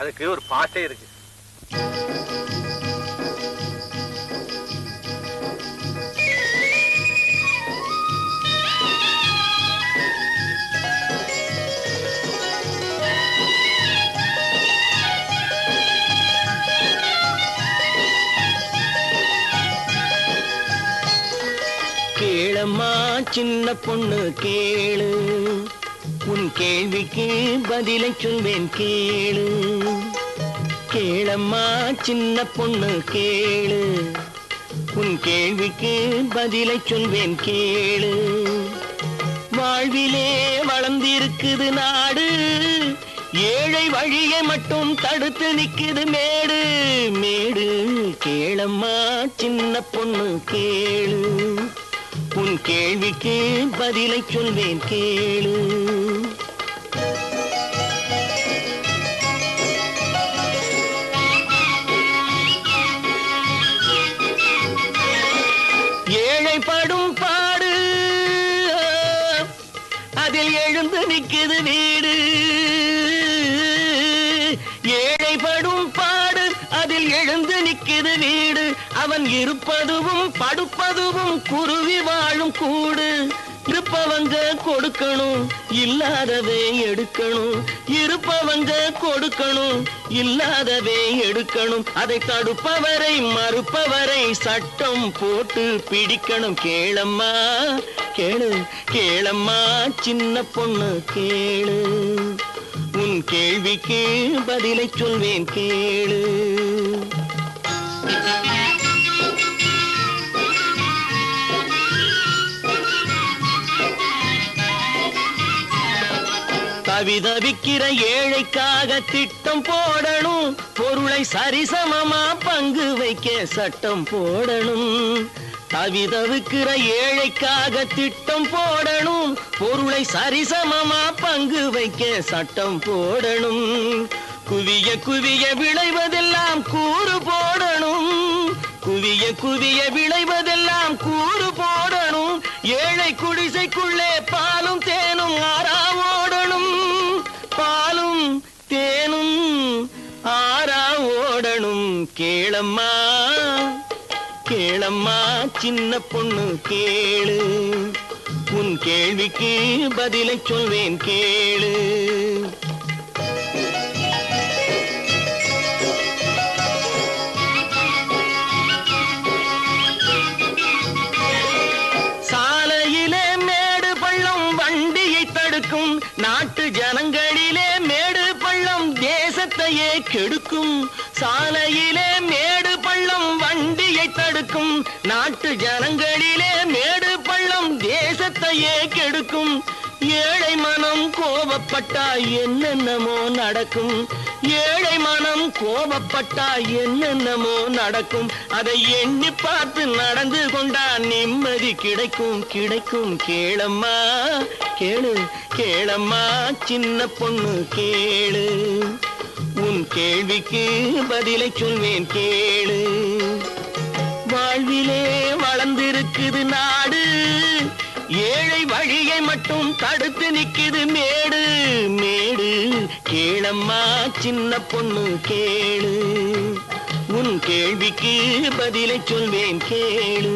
அதுக்கு ஒரு பாட்டே இருக்கு. கேளம்மா சின்ன பொண்ணு கேளு, உன் கேள்விக்கு பதிலை சொல்வேன் கேளு. கேளம்மா சின்ன பொண்ணு கேளு, உன் கேள்விக்கு பதிலை சொல்வேன் கேளு. வாழ்விலே வளர்ந்திருக்குது நாடு, ஏழை வழியை மட்டும் தடுத்து நிக்குது மேடு மேடு. கேளம்மா சின்ன பொண்ணு கேளு, உன் கேள்விக்கு பதிலை சொல்வேன் கேளு. ஏழை படும் பாடு, அதில் எழுந்து நிக்குது வீடு. ஏழை படும் பாடு, அதில் எழுந்து நிக்குது வீடு. அவன் இருப்பதுவும் படுப்பதுவும் குருவி வாழும் கூடு. இருப்பவங்க கொடுக்கணும், இல்லாதவே எடுக்கணும். இருப்பவங்க கொடுக்கணும், இல்லாதவே எடுக்கணும். அதை தடுப்பவரை மறுப்பவரை சட்டம் போட்டு பிடிக்கணும். கேளம்மா கேளு, கேளம்மா சின்ன பொண்ணு கேளு, உன் கேள்விக்கு பதிலை சொல்வேன் கேளு. தவிதவிக்கிற ஏழைக்காக திட்டம் போடணும், பொருளை சரிசமமா பங்கு வைக்க சட்டம் போடணும். தவிதவிக்கிற ஏழைக்காக திட்டம் போடணும், பொருளை சரிசமமா பங்கு வைக்க சட்டம் போடணும். குவிய குவிய விளைவதெல்லாம் கூறு போடணும், குவிய குவிய விளைவதெல்லாம் கூறு போடணும். ஏழை குடிசைக்குள்ளே பாலும் தேனும் ஆறா ஓடணும், பாலும் தேனும் ஆறா ஓடணும். கேளம்மா கேளம்மா சின்ன பொண்ணு கேளு, உன் கேள்விக்கு பதிலை சொல்வேன் கேளு. சாலையிலே மேடு பள்ளம் வண்டியை தடுக்கும், நாட்டு ஜனங்களிலே மேடு பள்ளம் தேசத்தையே கெடுக்கும். சாலையிலே மேடு பள்ளம் வண்டியை தடுக்கும், நாட்டு ஜனங்களிலே மேடு பள்ளம் தேசத்தையே கெடுக்கும். ஏழை மனம் கோபப்பட்டா என்னென்னமோ நடக்கும், ஏழை மனம் கோபப்பட்டா என்னென்னமோ நடக்கும். அதை எண்ணி பார்த்து நடந்து கொண்டா நிம்மதி கிடைக்கும் கிடைக்கும். கேளம்மா கேளு, கேளம்மா சின்ன பொண்ணு கேளு, உன் கேள்விக்கு பதிலை சொல்வேன் கேளு. வாழ்விலே வளர்ந்திருக்குது நாடு, ஏழை வழியை மட்டும் தடுத்து நிக்குது மேடு மேடு. கேளம்மா சின்ன பொண்ணு கேளு, உன் கேள்விக்கு பதிலை சொல்வேன் கேளு.